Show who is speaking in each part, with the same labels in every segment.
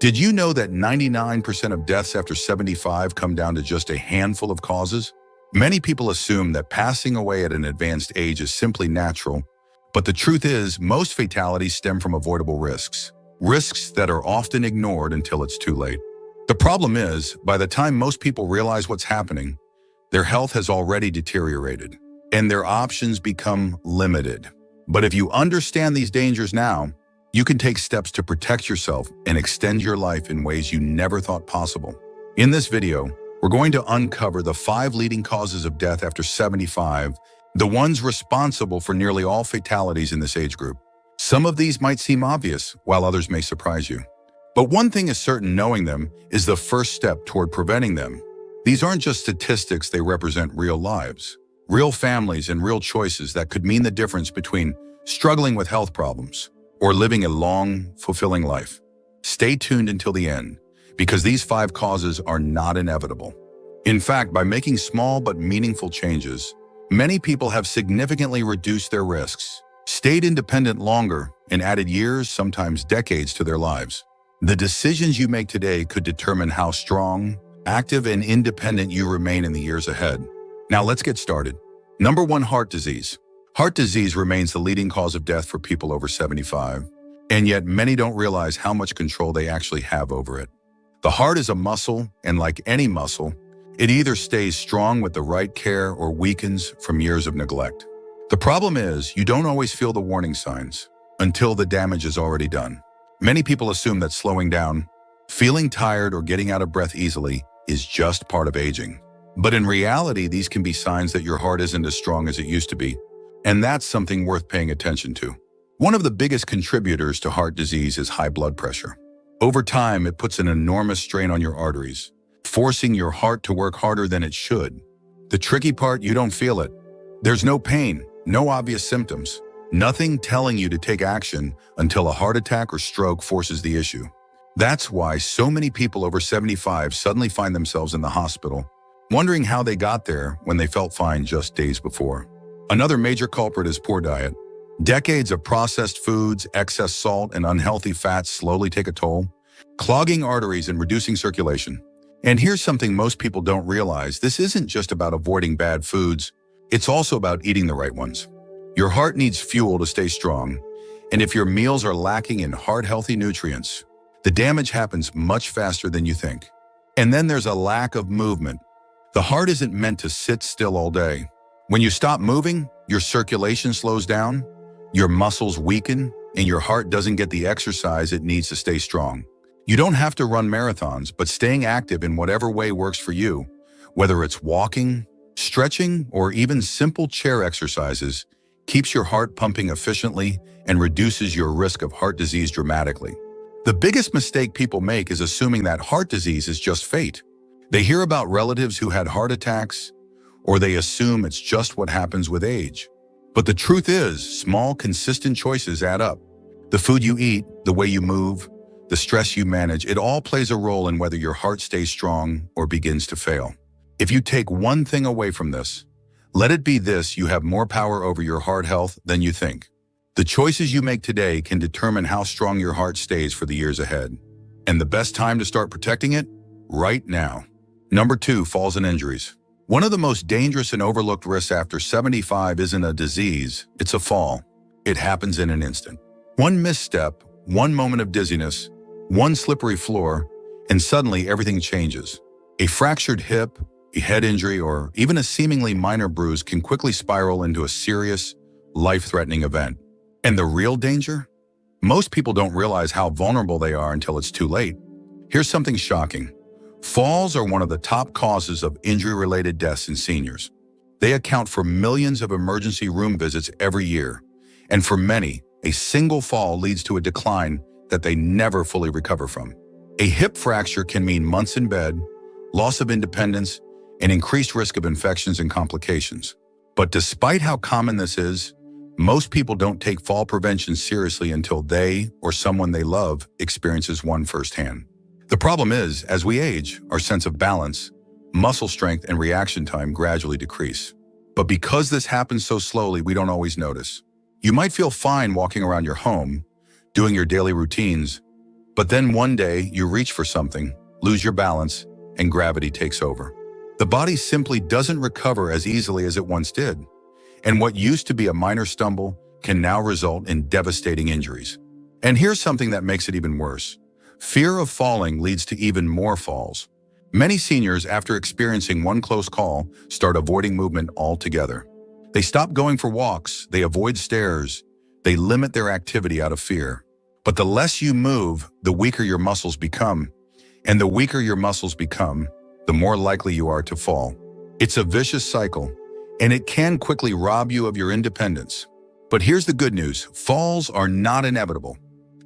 Speaker 1: Did you know that 99% of deaths after 75 come down to just a handful of causes? Many people assume that passing away at an advanced age is simply natural, but the truth is most fatalities stem from avoidable risks. Risks that are often ignored until it's too late. The problem is, by the time most people realize what's happening, their health has already deteriorated, and their options become limited. But if you understand these dangers now, you can take steps to protect yourself and extend your life in ways you never thought possible. In this video, we're going to uncover the 5 leading causes of death after 75, the ones responsible for nearly all fatalities in this age group. Some of these might seem obvious, while others may surprise you. But one thing is certain: knowing them is the first step toward preventing them. These aren't just statistics, they represent real lives, real families, and real choices that could mean the difference between struggling with health problems or living a long, fulfilling life. Stay tuned until the end, because these 5 causes are not inevitable. In fact, by making small but meaningful changes, many people have significantly reduced their risks, stayed independent longer, and added years, sometimes decades, to their lives. The decisions you make today could determine how strong, active, and independent you remain in the years ahead. Now let's get started. Number 1, heart disease. Heart disease remains the leading cause of death for people over 75, and yet many don't realize how much control they actually have over it. The heart is a muscle, and like any muscle, it either stays strong with the right care or weakens from years of neglect. The problem is, you don't always feel the warning signs until the damage is already done. Many people assume that slowing down, feeling tired, or getting out of breath easily is just part of aging. But in reality, these can be signs that your heart isn't as strong as it used to be. And that's something worth paying attention to. One of the biggest contributors to heart disease is high blood pressure. Over time, it puts an enormous strain on your arteries, forcing your heart to work harder than it should. The tricky part: you don't feel it. There's no pain, no obvious symptoms, nothing telling you to take action until a heart attack or stroke forces the issue. That's why so many people over 75 suddenly find themselves in the hospital, wondering how they got there when they felt fine just days before. Another major culprit is poor diet. Decades of processed foods, excess salt, and unhealthy fats slowly take a toll, clogging arteries and reducing circulation. And here's something most people don't realize: this isn't just about avoiding bad foods, it's also about eating the right ones. Your heart needs fuel to stay strong, and if your meals are lacking in heart-healthy nutrients, the damage happens much faster than you think. And then there's a lack of movement. The heart isn't meant to sit still all day. When you stop moving, your circulation slows down, your muscles weaken, and your heart doesn't get the exercise it needs to stay strong. You don't have to run marathons, but staying active in whatever way works for you, whether it's walking, stretching, or even simple chair exercises, keeps your heart pumping efficiently and reduces your risk of heart disease dramatically. The biggest mistake people make is assuming that heart disease is just fate. They hear about relatives who had heart attacks, or they assume it's just what happens with age. But the truth is, small, consistent choices add up. The food you eat, the way you move, the stress you manage, it all plays a role in whether your heart stays strong or begins to fail. If you take one thing away from this, let it be this: you have more power over your heart health than you think. The choices you make today can determine how strong your heart stays for the years ahead. And the best time to start protecting it? Right now. Number 2, falls and injuries. One of the most dangerous and overlooked risks after 75 isn't a disease, it's a fall. It happens in an instant. One misstep, one moment of dizziness, one slippery floor, and suddenly everything changes. A fractured hip, a head injury, or even a seemingly minor bruise can quickly spiral into a serious, life-threatening event. And the real danger? Most people don't realize how vulnerable they are until it's too late. Here's something shocking. Falls are one of the top causes of injury-related deaths in seniors. They account for millions of emergency room visits every year, and for many, a single fall leads to a decline that they never fully recover from. A hip fracture can mean months in bed, loss of independence, and increased risk of infections and complications. But despite how common this is, most people don't take fall prevention seriously until they or someone they love experiences one firsthand. The problem is, as we age, our sense of balance, muscle strength, and reaction time gradually decrease. But because this happens so slowly, we don't always notice. You might feel fine walking around your home, doing your daily routines, But then one day you reach for something, lose your balance, and gravity takes over. The body simply doesn't recover as easily as it once did. And what used to be a minor stumble can now result in devastating injuries. And here's something that makes it even worse. Fear of falling leads to even more falls. Many seniors, after experiencing one close call, start avoiding movement altogether. They stop going for walks, they avoid stairs, they limit their activity out of fear. But the less you move, the weaker your muscles become. And the weaker your muscles become, the more likely you are to fall. It's a vicious cycle, and it can quickly rob you of your independence. But here's the good news: falls are not inevitable.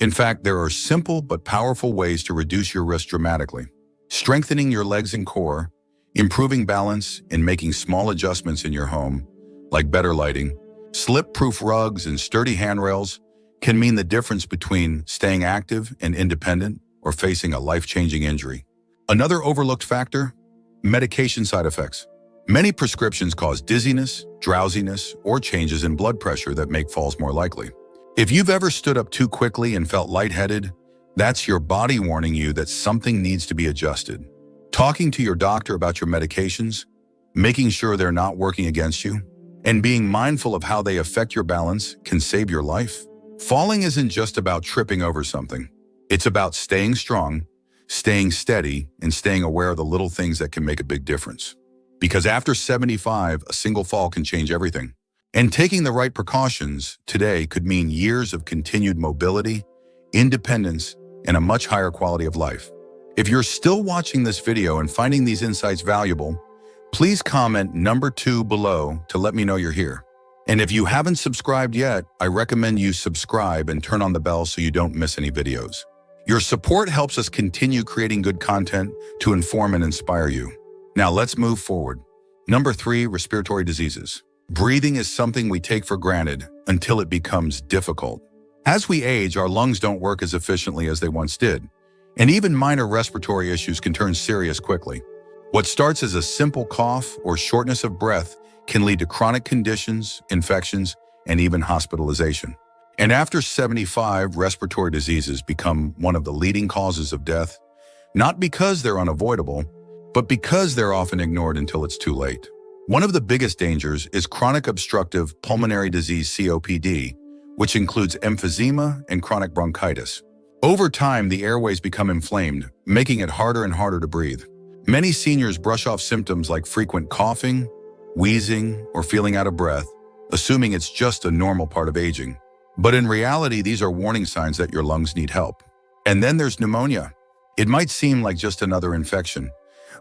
Speaker 1: In fact, there are simple but powerful ways to reduce your risk dramatically. Strengthening your legs and core, improving balance, and making small adjustments in your home, like better lighting, slip-proof rugs, and sturdy handrails, can mean the difference between staying active and independent or facing a life-changing injury. Another overlooked factor: medication side effects. Many prescriptions cause dizziness, drowsiness, or changes in blood pressure that make falls more likely. If you've ever stood up too quickly and felt lightheaded, that's your body warning you that something needs to be adjusted. Talking to your doctor about your medications, making sure they're not working against you, and being mindful of how they affect your balance can save your life. Falling isn't just about tripping over something. It's about staying strong, staying steady, and staying aware of the little things that can make a big difference. Because after 75, a single fall can change everything. And taking the right precautions today could mean years of continued mobility, independence, and a much higher quality of life. If you're still watching this video and finding these insights valuable, please comment number 2 below to let me know you're here. And if you haven't subscribed yet, I recommend you subscribe and turn on the bell so you don't miss any videos. Your support helps us continue creating good content to inform and inspire you. Now let's move forward. Number 3, respiratory diseases. Breathing is something we take for granted until it becomes difficult. As we age, our lungs don't work as efficiently as they once did, and even minor respiratory issues can turn serious quickly. What starts as a simple cough or shortness of breath can lead to chronic conditions, infections, and even hospitalization. And after 75, respiratory diseases become one of the leading causes of death, not because they're unavoidable, but because they're often ignored until it's too late. One of the biggest dangers is chronic obstructive pulmonary disease, COPD, which includes emphysema and chronic bronchitis. Over time, the airways become inflamed, making it harder and harder to breathe. Many seniors brush off symptoms like frequent coughing, wheezing, or feeling out of breath, assuming it's just a normal part of aging. But in reality, these are warning signs that your lungs need help. And then there's pneumonia. It might seem like just another infection,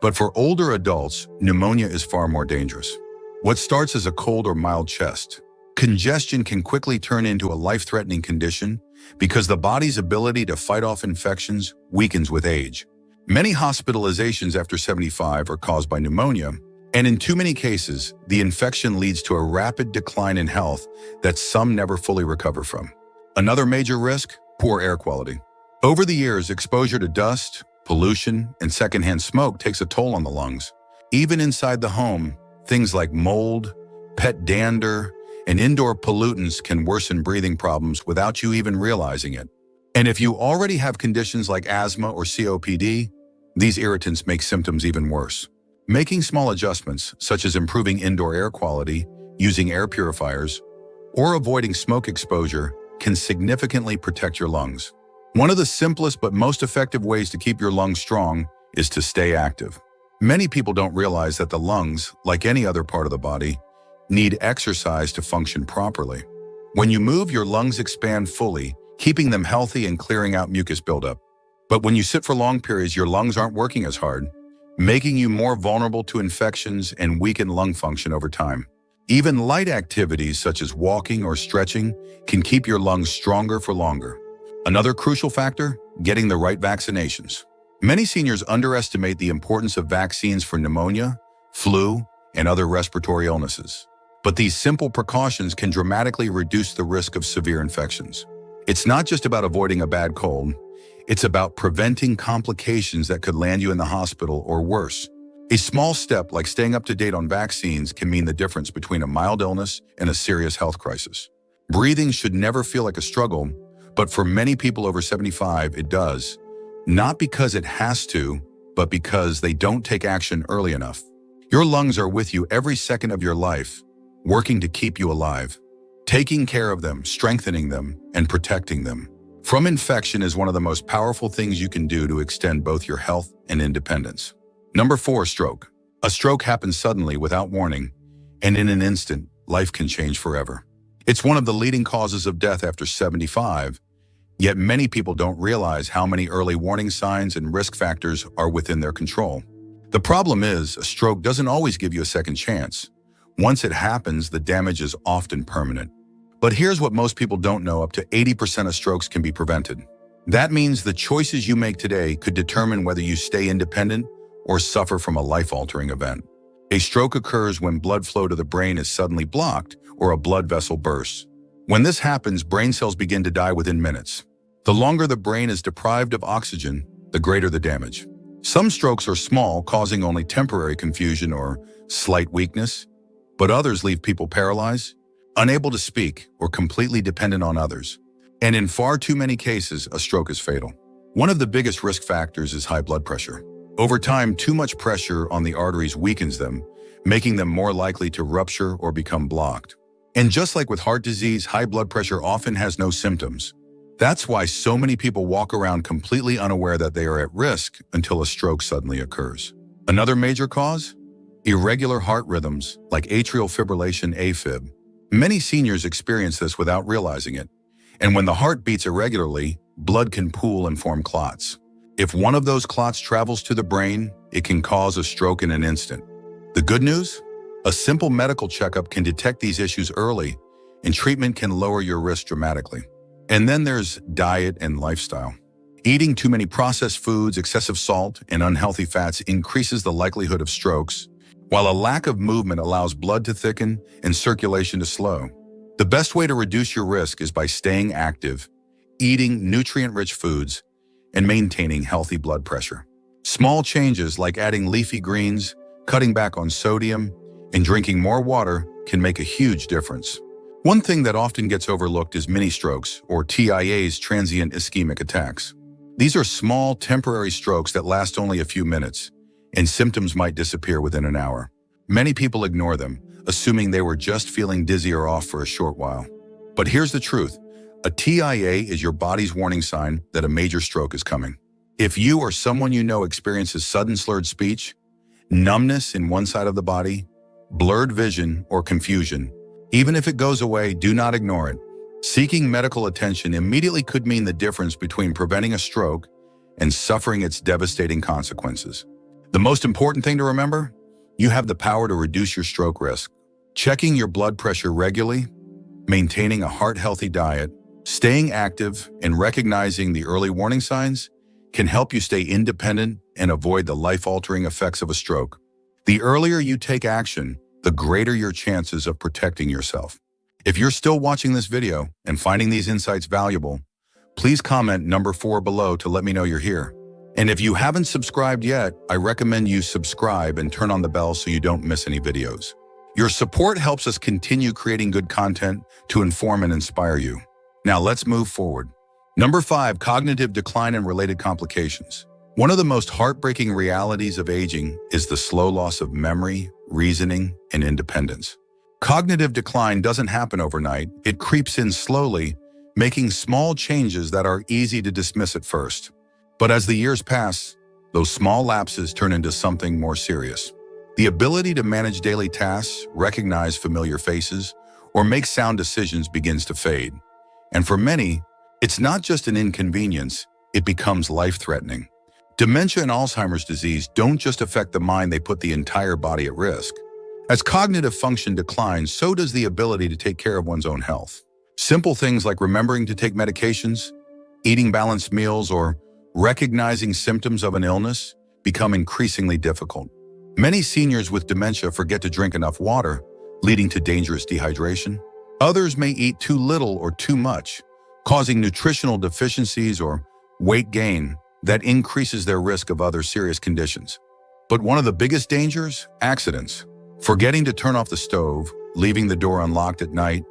Speaker 1: but for older adults, pneumonia is far more dangerous. What starts as a cold or mild chest congestion can quickly turn into a life-threatening condition because the body's ability to fight off infections weakens with age. Many hospitalizations after 75 are caused by pneumonia, and in too many cases, the infection leads to a rapid decline in health that some never fully recover from. Another major risk: poor air quality. Over the years, exposure to dust, pollution, and secondhand smoke takes a toll on the lungs. Even inside the home, things like mold, pet dander, and indoor pollutants can worsen breathing problems without you even realizing it. And if you already have conditions like asthma or COPD, these irritants make symptoms even worse. Making small adjustments, such as improving indoor air quality, using air purifiers, or avoiding smoke exposure, can significantly protect your lungs. One of the simplest but most effective ways to keep your lungs strong is to stay active. Many people don't realize that the lungs, like any other part of the body, need exercise to function properly. When you move, your lungs expand fully, keeping them healthy and clearing out mucus buildup. But when you sit for long periods, your lungs aren't working as hard, making you more vulnerable to infections and weaken lung function over time. Even light activities such as walking or stretching can keep your lungs stronger for longer. Another crucial factor: getting the right vaccinations. Many seniors underestimate the importance of vaccines for pneumonia, flu, and other respiratory illnesses. But these simple precautions can dramatically reduce the risk of severe infections. It's not just about avoiding a bad cold, it's about preventing complications that could land you in the hospital or worse. A small step like staying up to date on vaccines can mean the difference between a mild illness and a serious health crisis. Breathing should never feel like a struggle, But for many people over 75, it does. Not because it has to, but because they don't take action early enough. Your lungs are with you every second of your life, working to keep you alive. Taking care of them, strengthening them, and protecting them from infection is one of the most powerful things you can do to extend both your health and independence. Number 4, stroke. A stroke happens suddenly without warning, and in an instant, life can change forever. It's one of the leading causes of death after 75, yet many people don't realize how many early warning signs and risk factors are within their control. The problem is, a stroke doesn't always give you a second chance. Once it happens, the damage is often permanent. But here's what most people don't know: up to 80% of strokes can be prevented. That means the choices you make today could determine whether you stay independent or suffer from a life-altering event. A stroke occurs when blood flow to the brain is suddenly blocked or a blood vessel bursts. When this happens, brain cells begin to die within minutes. The longer the brain is deprived of oxygen, the greater the damage. Some strokes are small, causing only temporary confusion or slight weakness, but others leave people paralyzed, unable to speak, or completely dependent on others. And in far too many cases, a stroke is fatal. One of the biggest risk factors is high blood pressure. Over time, too much pressure on the arteries weakens them, making them more likely to rupture or become blocked. And just like with heart disease, high blood pressure often has no symptoms. That's why so many people walk around completely unaware that they are at risk until a stroke suddenly occurs. Another major cause? Irregular heart rhythms, like atrial fibrillation AFib. Many seniors experience this without realizing it. And when the heart beats irregularly, blood can pool and form clots. If one of those clots travels to the brain, it can cause a stroke in an instant. The good news? A simple medical checkup can detect these issues early, and treatment can lower your risk dramatically. And then there's diet and lifestyle. Eating too many processed foods, excessive salt, and unhealthy fats increases the likelihood of strokes, while a lack of movement allows blood to thicken and circulation to slow. The best way to reduce your risk is by staying active, eating nutrient-rich foods, and maintaining healthy blood pressure. Small changes like adding leafy greens, cutting back on sodium, and drinking more water can make a huge difference. One thing that often gets overlooked is mini-strokes, or TIAs, transient ischemic attacks. These are small, temporary strokes that last only a few minutes, and symptoms might disappear within an hour. Many people ignore them, assuming they were just feeling dizzy or off for a short while. But here's the truth. A TIA is your body's warning sign that a major stroke is coming. If you or someone you know experiences sudden slurred speech, numbness in one side of the body, blurred vision, or confusion, even if it goes away, do not ignore it. Seeking medical attention immediately could mean the difference between preventing a stroke and suffering its devastating consequences. The most important thing to remember? You have the power to reduce your stroke risk. Checking your blood pressure regularly, maintaining a heart-healthy diet, staying active, and recognizing the early warning signs can help you stay independent and avoid the life-altering effects of a stroke. The earlier you take action, the greater your chances of protecting yourself. If you're still watching this video and finding these insights valuable, please comment number 4 below to let me know you're here. And if you haven't subscribed yet, I recommend you subscribe and turn on the bell so you don't miss any videos. Your support helps us continue creating good content to inform and inspire you. Now let's move forward. Number 5, cognitive decline and related complications. One of the most heartbreaking realities of aging is the slow loss of memory, reasoning, and independence. Cognitive decline doesn't happen overnight. It creeps in slowly, making small changes that are easy to dismiss at first. But as the years pass, those small lapses turn into something more serious. The ability to manage daily tasks, recognize familiar faces, or make sound decisions begins to fade. And for many, it's not just an inconvenience, it becomes life-threatening. Dementia and Alzheimer's disease don't just affect the mind, they put the entire body at risk. As cognitive function declines, so does the ability to take care of one's own health. Simple things like remembering to take medications, eating balanced meals, or recognizing symptoms of an illness become increasingly difficult. Many seniors with dementia forget to drink enough water, leading to dangerous dehydration. Others may eat too little or too much, causing nutritional deficiencies or weight gain that increases their risk of other serious conditions. But one of the biggest dangers? Accidents. Forgetting to turn off the stove, leaving the door unlocked at night,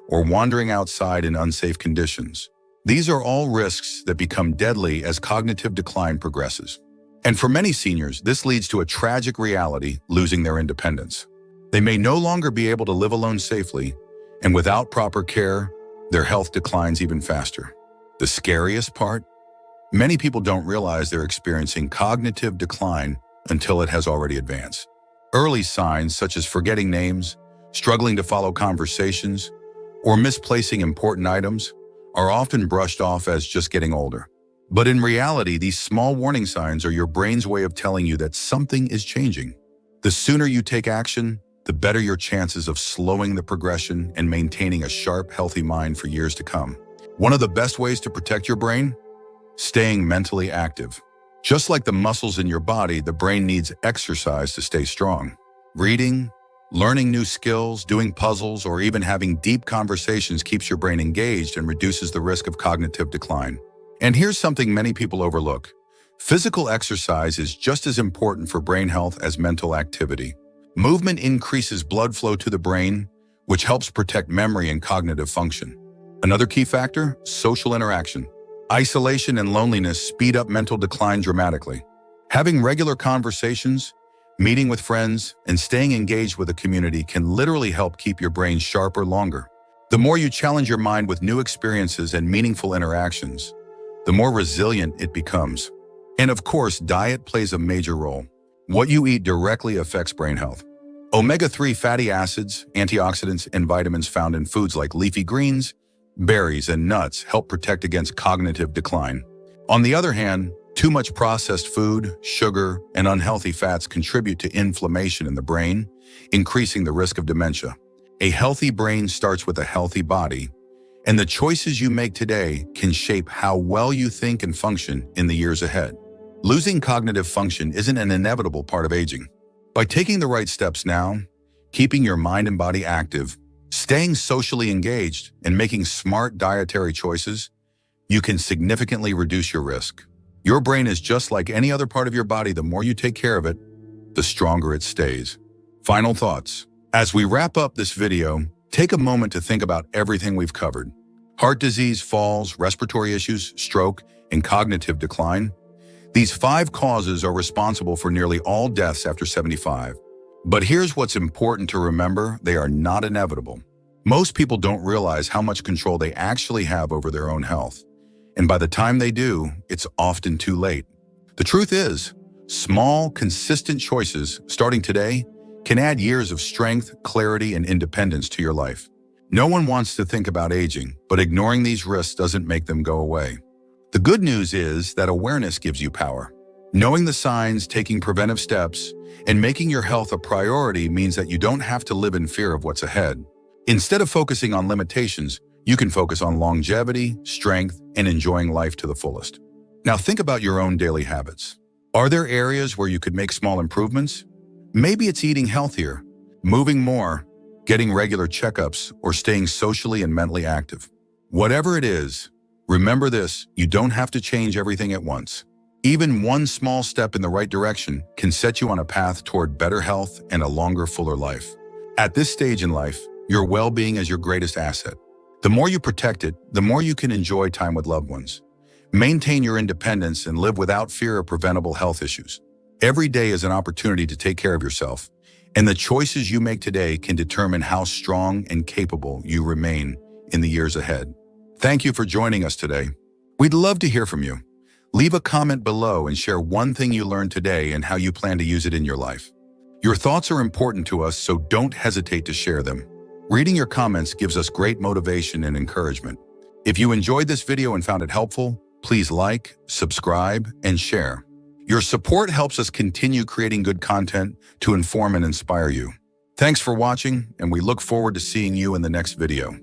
Speaker 1: or wandering outside in unsafe conditions. These are all risks that become deadly as cognitive decline progresses. And for many seniors, this leads to a tragic reality: losing their independence. They may no longer be able to live alone safely, and without proper care, their health declines even faster. The scariest part? Many people don't realize they're experiencing cognitive decline until it has already advanced. Early signs such as forgetting names, struggling to follow conversations, or misplacing important items are often brushed off as just getting older. But in reality, these small warning signs are your brain's way of telling you that something is changing. The sooner you take action, the better your chances of slowing the progression and maintaining a sharp, healthy mind for years to come. One of the best ways to protect your brain? Staying mentally active. Just like the muscles in your body, the brain needs exercise to stay strong. Reading, learning new skills, doing puzzles, or even having deep conversations keeps your brain engaged and reduces the risk of cognitive decline. And here's something many people overlook. Physical exercise is just as important for brain health as mental activity. Movement increases blood flow to the brain, which helps protect memory and cognitive function. Another key factor: social interaction. Isolation and loneliness speed up mental decline dramatically. Having regular conversations, meeting with friends, and staying engaged with a community can literally help keep your brain sharper longer. The more you challenge your mind with new experiences and meaningful interactions, the more resilient it becomes. And of course, diet plays a major role. What you eat directly affects brain health. Omega-3 fatty acids, antioxidants, and vitamins found in foods like leafy greens, berries, and nuts help protect against cognitive decline. On the other hand, too much processed food, sugar, and unhealthy fats contribute to inflammation in the brain, increasing the risk of dementia. A healthy brain starts with a healthy body, and the choices you make today can shape how well you think and function in the years ahead. Losing cognitive function isn't an inevitable part of aging. By taking the right steps now, keeping your mind and body active, staying socially engaged, and making smart dietary choices, you can significantly reduce your risk. Your brain is just like any other part of your body. The more you take care of it, the stronger it stays. Final thoughts. As we wrap up this video, take a moment to think about everything we've covered. Heart disease, falls, respiratory issues, stroke, and cognitive decline. These 5 causes are responsible for nearly all deaths after 75. But here's what's important to remember: they are not inevitable. Most people don't realize how much control they actually have over their own health. And by the time they do, it's often too late. The truth is, small, consistent choices starting today can add years of strength, clarity, and independence to your life. No one wants to think about aging, but ignoring these risks doesn't make them go away. The good news is that awareness gives you power. Knowing the signs, taking preventive steps, and making your health a priority means that you don't have to live in fear of what's ahead. Instead of focusing on limitations, you can focus on longevity, strength, and enjoying life to the fullest. Now think about your own daily habits. Are there areas where you could make small improvements? Maybe it's eating healthier, moving more, getting regular checkups, or staying socially and mentally active. Whatever it is, remember this: you don't have to change everything at once. Even one small step in the right direction can set you on a path toward better health and a longer, fuller life. At this stage in life, your well-being is your greatest asset. The more you protect it, the more you can enjoy time with loved ones, maintain your independence, and live without fear of preventable health issues. Every day is an opportunity to take care of yourself, and the choices you make today can determine how strong and capable you remain in the years ahead. Thank you for joining us today. We'd love to hear from you. Leave a comment below and share one thing you learned today and how you plan to use it in your life. Your thoughts are important to us, so don't hesitate to share them. Reading your comments gives us great motivation and encouragement. If you enjoyed this video and found it helpful, please like, subscribe, and share. Your support helps us continue creating good content to inform and inspire you. Thanks for watching, and we look forward to seeing you in the next video.